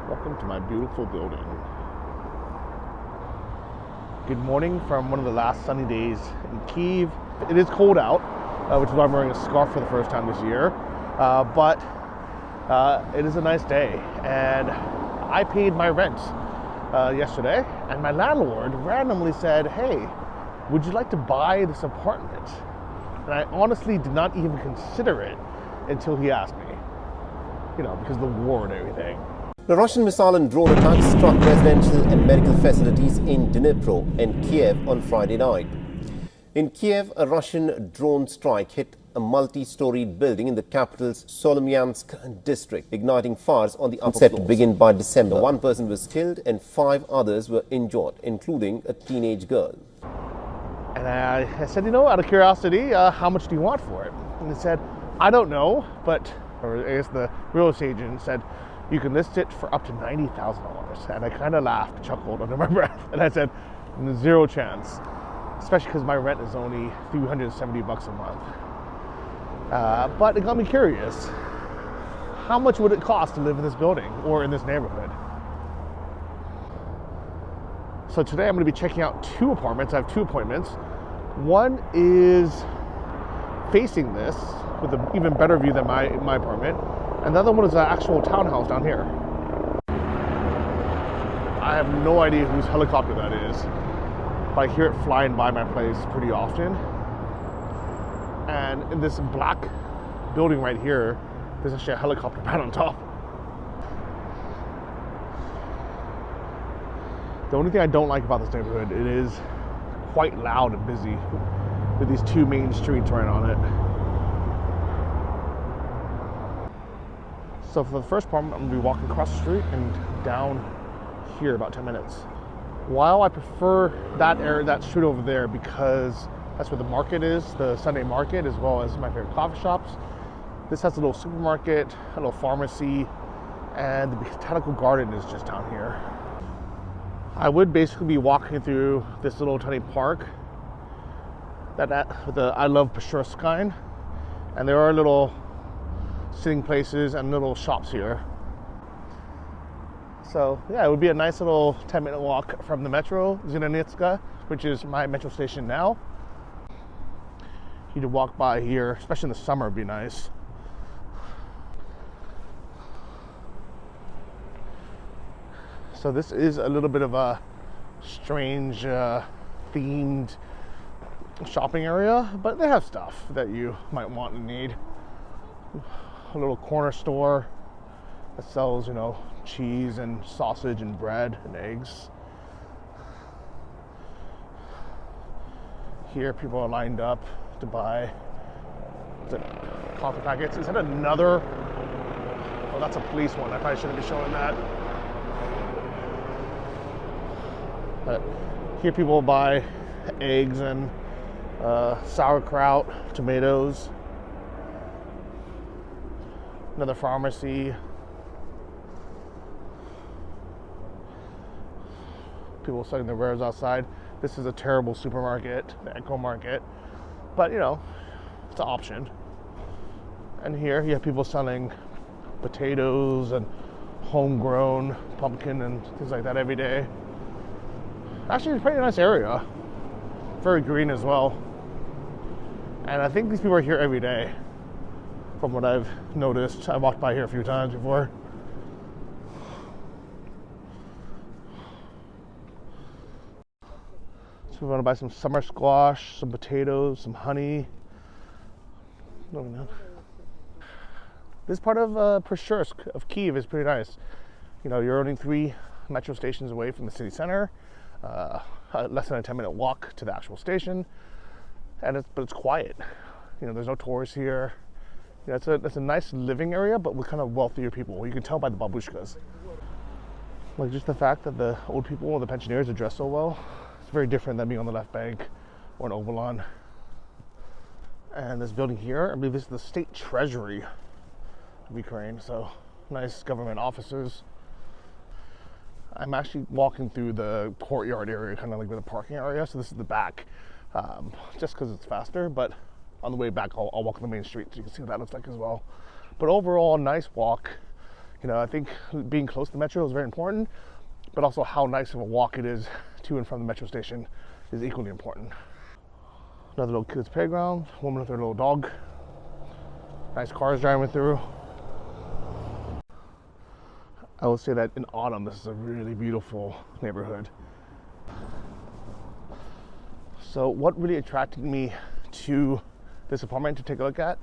Welcome to my beautiful building. Good morning from one of the last sunny days in Kyiv. It is cold out, which is why I'm wearing a scarf for the first time this year. But it is a nice day, and I paid my rent yesterday, and my landlord randomly said, "Hey, would you like to buy this apartment?" And I honestly did not even consider it until he asked me, because of the war and everything. The Russian missile and drone attacks struck residential and medical facilities in Dnipro and Kyiv on Friday night. In Kyiv, a Russian drone strike hit a multi-storied building in the capital's Solomyansk district, igniting fires on the upper floors. Set to begin by December. One person was killed and 5 others were injured, including a teenage girl. And I said, out of curiosity, how much do you want for it? And he said, "I don't know, or I guess the real estate agent said, you can list it for up to $90,000. And I kind of laughed, chuckled under my breath, and I said, "Zero chance," especially because my rent is only $370 a month. But it got me curious. How much would it cost to live in this building or in this neighborhood? So today I'm going to be checking out 2 apartments. I have 2 appointments. One is facing this with an even better view than my apartment. And the other one is an actual townhouse down here. I have no idea whose helicopter that is, but I hear it flying by my place pretty often. And in this black building right here, there's actually a helicopter pad on top. The only thing I don't like about this neighborhood, it is quite loud and busy with these 2 main streets right on it. So for the first part, I'm going to be walking across the street and down here about 10 minutes. While I prefer that area, that street over there, because that's where the market is, the Sunday market, as well as my favorite coffee shops. This has a little supermarket, a little pharmacy, and the botanical garden is just down here. I would basically be walking through this little tiny park with the I Love Pashursk sign, and there are little sitting places and little shops here. So yeah, it would be a nice little 10-minute walk from the metro, Zinanitska, which is my metro station now. You to walk by here, especially in the summer, would be nice. So this is a little bit of a strange themed shopping area, but they have stuff that you might want and need. A little corner store that sells, cheese and sausage and bread and eggs. Here people are lined up to buy the coffee packets. Is that another? Oh, that's a police one. I probably shouldn't be showing that. But here people buy eggs and sauerkraut, tomatoes. Another pharmacy. People selling their wares outside. This is a terrible supermarket, the Eco Market, but it's an option. And here you have people selling potatoes and homegrown pumpkin and things like that every day. Actually, it's a pretty nice area. Very green as well. And I think these people are here every day, from what I've noticed. I walked by here a few times before. So we want to buy some summer squash, some potatoes, some honey. This part of Pashursk, of Kyiv, is pretty nice. You're only 3 metro stations away from the city center. Less than a 10-minute walk to the actual station. But it's quiet. There's no tourists here. It's a nice living area, but with kind of wealthier people. You can tell by the babushkas. Like just the fact that the old people or the pensioners are dressed so well, it's very different than being on the left bank or in Obolon. And this building here, I believe this is the state treasury of Ukraine. So nice government offices. I'm actually walking through the courtyard area, kind of like with a parking area. So this is the back, just because it's faster. But on the way back, I'll walk on the main street so you can see what that looks like as well. But overall, nice walk. You know, I think being close to the metro is very important, but also how nice of a walk it is to and from the metro station is equally important. Another little kids playground, woman with her little dog. Nice cars driving through. I will say that in autumn, this is a really beautiful neighborhood. So what really attracted me to this apartment to take a look at?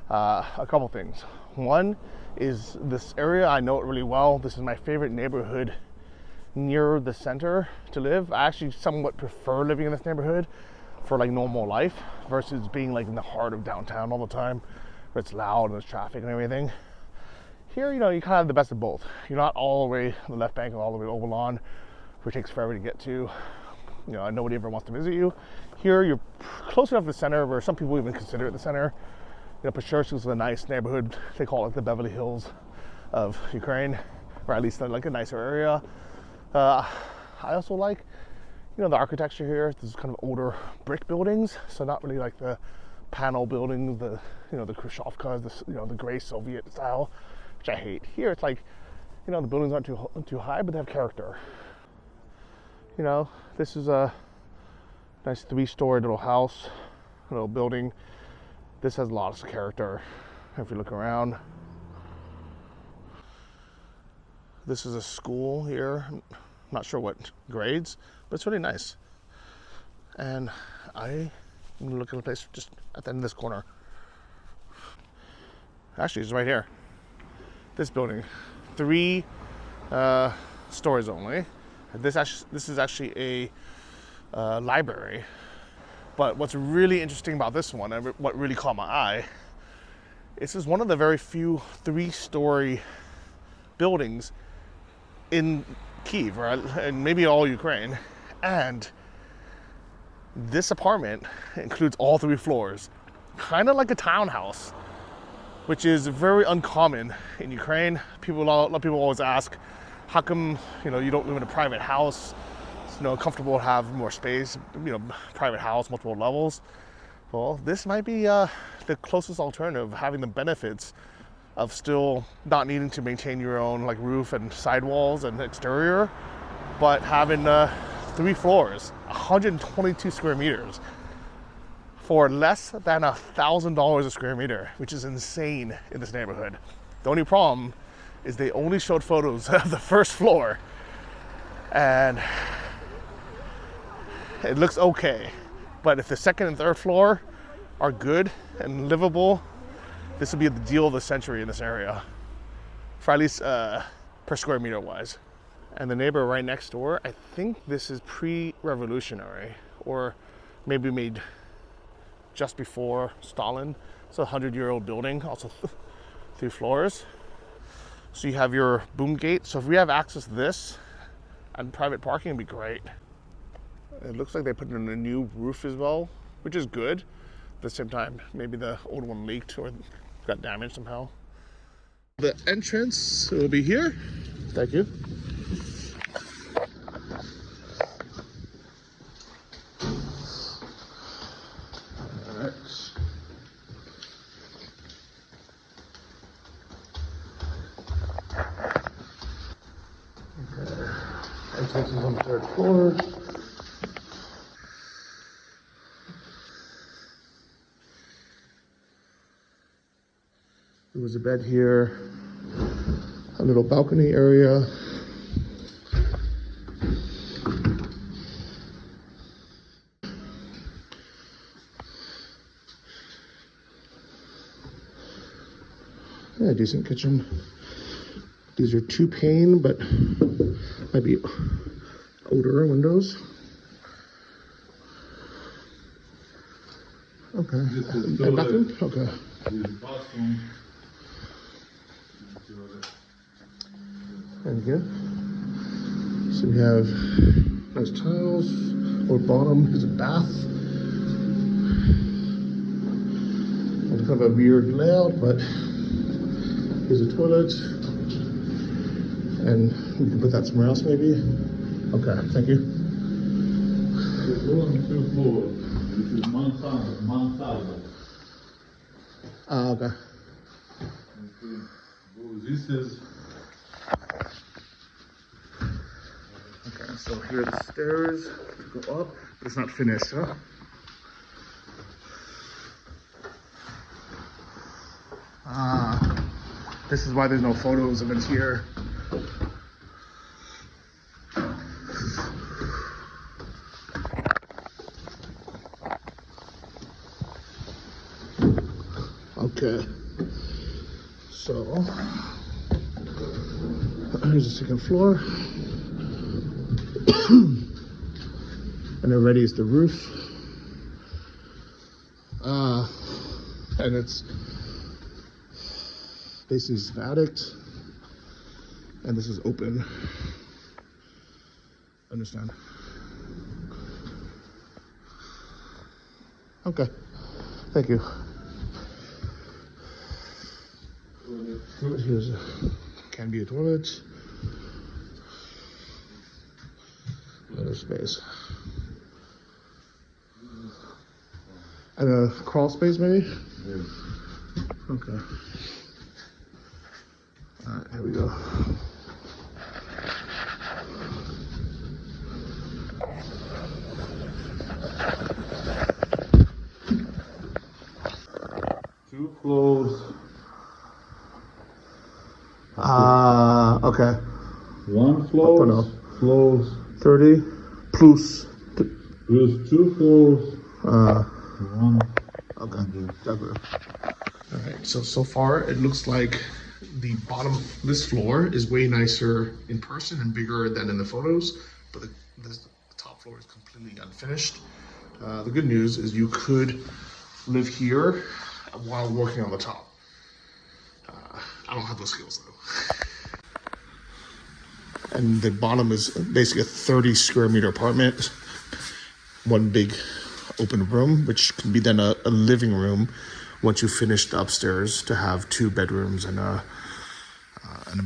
A couple things. One is this area, I know it really well. This is my favorite neighborhood near the center to live. I actually somewhat prefer living in this neighborhood for like normal life versus being like in the heart of downtown all the time where it's loud and there's traffic and everything. Here, you know, you kind of have the best of both. You're not all the way to the left bank and all the way over lawn, which takes forever to get to. You know, nobody ever wants to visit you. Here, you're close enough to the center where some people even consider it the center. You know, Peshchersk is a nice neighborhood. They call it like the Beverly Hills of Ukraine, or at least like a nicer area. I also like, you know, the architecture here. This is kind of older brick buildings, so not really like the panel buildings, the, you know, the Khrushchevkas, the, you know, the gray Soviet style, which I hate. Here, it's like, you know, the buildings aren't too high, but they have character. You know, this is a nice 3-story little house, little building. This has lots of character if you look around. This is a school here. I'm not sure what grades, but it's really nice. And I'm looking at a place just at the end of this corner. Actually, it's right here. This building, 3 stories only. This is actually a library. But what's really interesting about this one, and what really caught my eye, this is one of the very few 3-story buildings in Kyiv, right? And maybe all Ukraine. And this apartment includes all 3 floors, kind of like a townhouse, which is very uncommon in Ukraine. A lot of people always ask, how come, you know, you don't live in a private house? It's, you know, comfortable to have more space, you know, private house, multiple levels. Well, this might be the closest alternative, having the benefits of still not needing to maintain your own like roof and sidewalls and exterior, but having 3 floors, 122 square meters for less than $1,000 a square meter, which is insane in this neighborhood. The only problem is they only showed photos of the first floor, and it looks okay. But if the second and third floor are good and livable, this would be the deal of the century in this area, for at least per square meter wise. And the neighbor right next door, I think this is pre-revolutionary, or maybe made just before Stalin. It's a 100-year-old building, also 3 floors. So you have your boom gate. So if we have access to this and private parking, it'd be great. It looks like they put in a new roof as well, which is good. At the same time, maybe the old one leaked or got damaged somehow. The entrance will be here. Thank you. Alright. Okay. Entrance is on the 3rd floor. There was a bed here, a little balcony area. Yeah, decent kitchen. These are 2-pane, but might be older windows. Okay. And bathroom? Okay. Thank you. So we have nice tiles. Or bottom is a bath. It's kind of a weird layout, but here's a toilet. And we can put that somewhere else maybe. Okay, thank you. There's only 2 floors. This is mansarda. Okay. This is So here are the stairs to go up. It's not finished, huh? This is why there's no photos of it here. Okay, so here's the second floor, and already is the roof, and it's basically an attic, and this is open. Understand? Okay, thank you. Here's can be a toilet. Another space. And a crawl space, maybe? Yeah. Okay. Alright, here we go. Two floors. Okay. One floor. No. Floors. 30 plus. There's two floors. One. Okay. Alright, so far it looks like the bottom of this floor is way nicer in person and bigger than in the photos, but the top floor is completely unfinished. The good news is you could live here while working on the top. I don't have those skills though. And the bottom is basically a 30 square meter apartment, one big open room, which can be then a living room once you finish the upstairs to have 2 bedrooms and a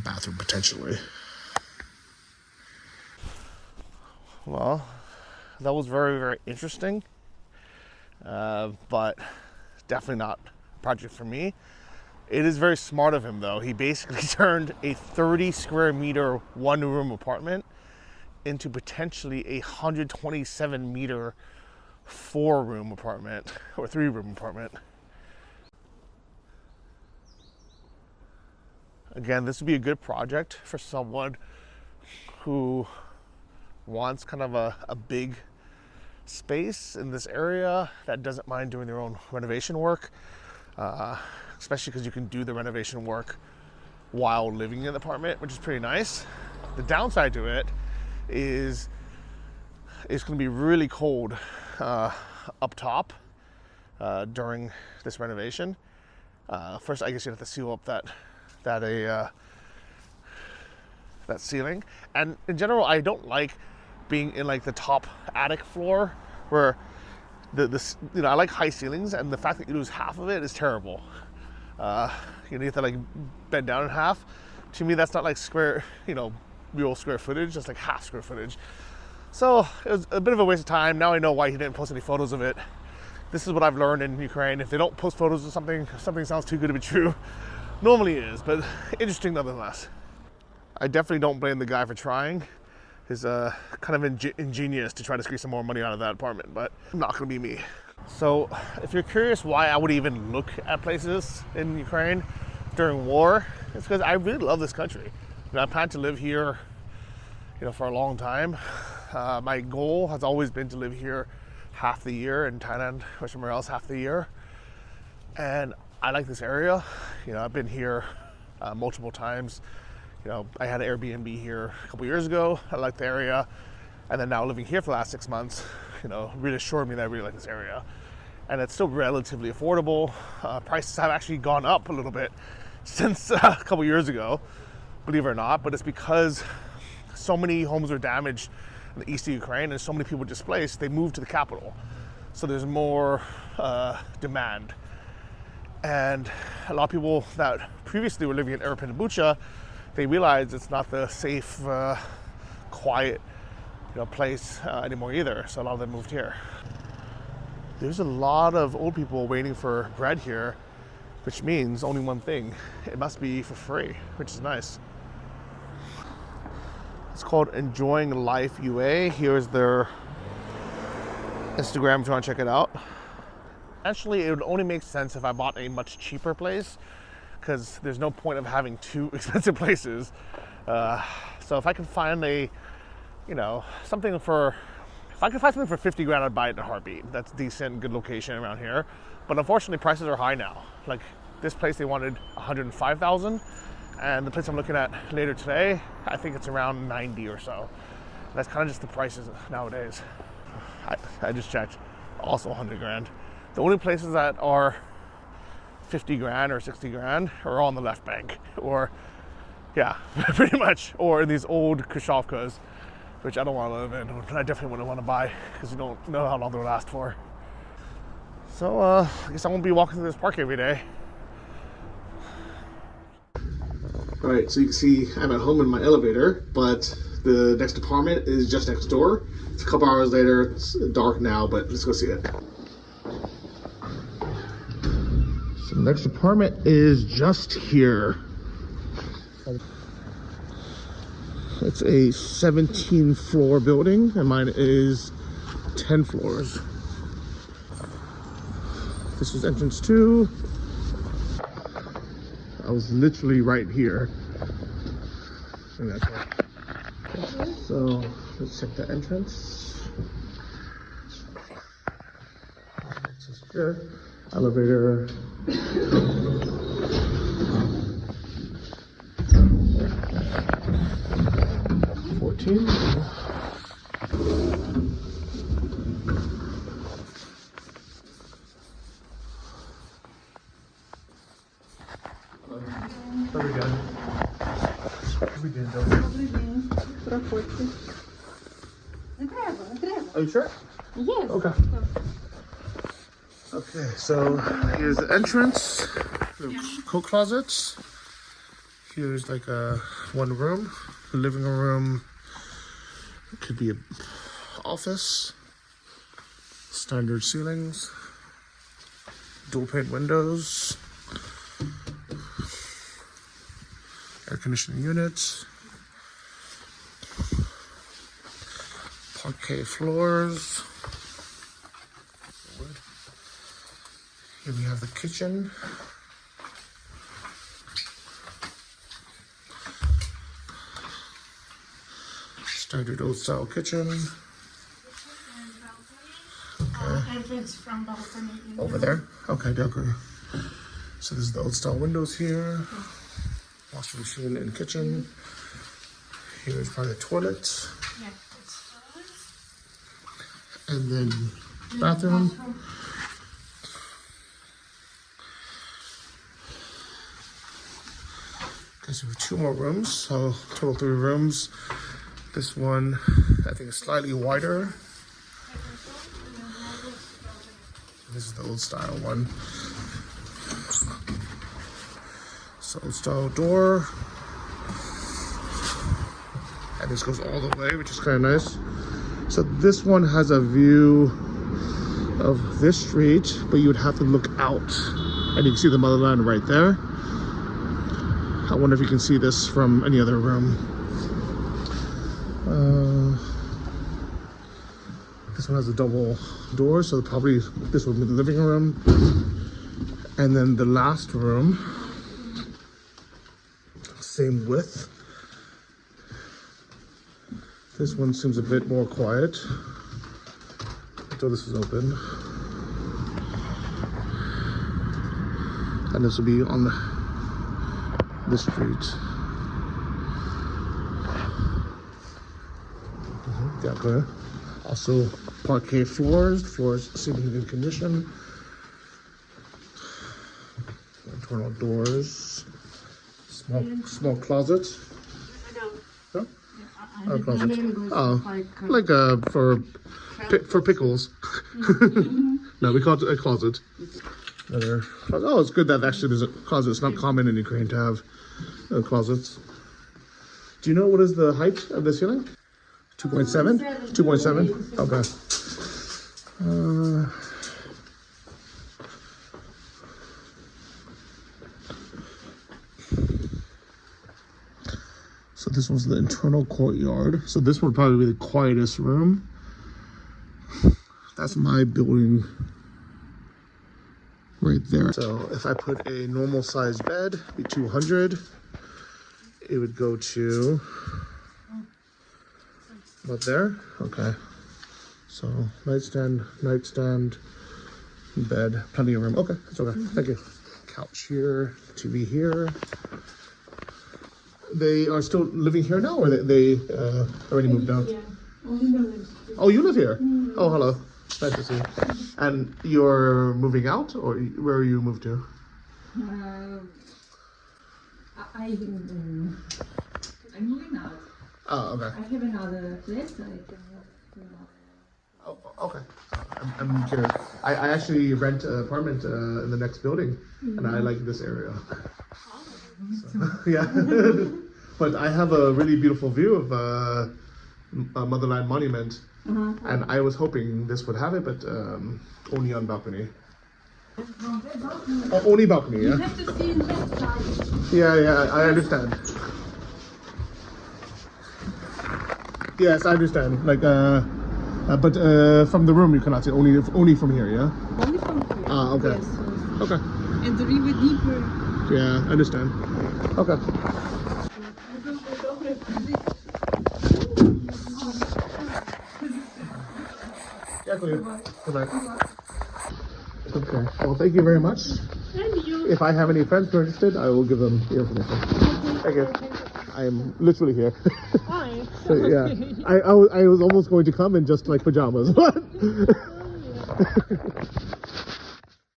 bathroom potentially. Well, that was very, very interesting, but definitely not a project for me. It is very smart of him though. He basically turned a 30 square meter 1-room apartment into potentially a 127 meter 4-room apartment or 3-room apartment. Again, this would be a good project for someone who wants kind of a big space in this area that doesn't mind doing their own renovation work, especially because you can do the renovation work while living in the apartment, which is pretty nice. The downside to it is it's going to be really cold up top during this renovation. First, I guess you have to seal up that ceiling. And in general, I don't like being in like the top attic floor where I like high ceilings, and the fact that you lose half of it is terrible. You have to like bend down in half. To me, that's not like square, real square footage. That's like half square footage. So it was a bit of a waste of time. Now I know why he didn't post any photos of it. This is what I've learned in Ukraine. If they don't post photos of something, something sounds too good to be true. Normally it is, but interesting nonetheless. I definitely don't blame the guy for trying. He's kind of ingenious to try to squeeze some more money out of that apartment, but not gonna be me. So if you're curious why I would even look at places in Ukraine during war, it's because I really love this country. I plan to live here, for a long time. My goal has always been to live here half the year, in Thailand or somewhere else half the year. And I like this area. I've been here multiple times. I had an Airbnb here a couple years ago. I like the area. And then now living here for the last 6 months, really assured me that I really like this area. And it's still relatively affordable. Prices have actually gone up a little bit since a couple years ago, believe it or not, but it's because so many homes were damaged in the east of Ukraine and so many people displaced, they moved to the capital. So there's more demand. And a lot of people that previously were living in Irpin and Bucha, they realized it's not the safe, quiet place anymore either. So a lot of them moved here. There's a lot of old people waiting for bread here, which means only one thing. It must be for free, which is nice. It's called Enjoying Life UA. Here's their Instagram if you want to check it out. Actually, it would only make sense if I bought a much cheaper place, because there's no point of having two expensive places. So if I can find something for 50 grand, I'd buy it in a heartbeat. That's decent, good location around here. But unfortunately, prices are high now. Like this place, they wanted 105,000, and the place I'm looking at later today, I think it's around 90 or so. That's kind of just the prices nowadays. I just checked, also 100 grand. The only places that are 50 grand or 60 grand are all on the left bank, or yeah, pretty much, or in these old Khrushchevkas, which I don't want to live in. I definitely wouldn't want to buy, because you don't know how long they'll last for. So I guess I won't be walking through this park every day. All right, so you can see I'm at home in my elevator, but the next apartment is just next door. It's a couple hours later, it's dark now, but let's go see it. So the next apartment is just here. It's a 17-floor building, and mine is 10 floors. This is entrance 2. I was literally right here. And that's it. So let's check the entrance. It's just here. Elevator. Are you sure? Yes. Okay. Okay, so here's the entrance. There's coat closets. Here's like one room, the living room. It could be an office. Standard ceilings. Dual pane windows. Air conditioning units. Parquet floors. Here we have the kitchen. Standard old style kitchen. Okay. Entrance from balcony. Over there? Okay, okay. So this is the old style windows here. Washing machine and kitchen. Here's probably the toilet. Yeah, it's toilets. And then bathroom. Okay, so we have 2 more rooms, so total 3 rooms. This one, I think, is slightly wider. This is the old style one. So old style door. And this goes all the way, which is kind of nice. So this one has a view of this street, but you would have to look out. And you can see the motherland right there. I wonder if you can see this from any other room. This one has a double door, so probably this would be the living room. And then the last room, same width. This one seems a bit more quiet. Until this is open. And this will be on the street. Yeah, okay. Also parquet floors. The floors seem in good condition. Internal doors. Small closet. No? Oh, closet. Oh, like for pickles. No, we call it a closet. Another closet. Oh, it's good that actually there's a closet. It's not common in Ukraine to have closets. Do you know what is the height of the ceiling? 2.7? 2.7? Okay. So this was the internal courtyard. So this would probably be the quietest room. That's my building right there. So if I put a normal sized bed, be 200, it would go to about there. Okay. So nightstand, bed, plenty of room. Okay, that's okay. Thank you. Couch here, TV here. They are still living here now, or they already moved out? Oh, you live here? Oh, hello. Nice to see you. And you're moving out, or where are you moved to? I'm moving out. Oh, okay. I have another place. I can move to another. Oh, okay. I'm curious. I actually rent an apartment in the next building, and I like this area. So, yeah. But I have a really beautiful view of a Motherland Monument, and I was hoping this would have it, but only on balcony. Oh, only balcony, yeah? You have to see in that side. Yeah, I understand. Yes, I understand. Like, but from the room you cannot see. Only from here, yeah. Only from here. Ah, okay. Yes, yes. Okay. And the river deeper. Yeah, I understand. Okay. Yeah, clear. Goodbye. Okay. Well, thank you very much. And you. If I have any friends who are interested, I will give them the information. Thank you. I am literally here. Hi. So, yeah. I was almost going to come in just like pajamas, but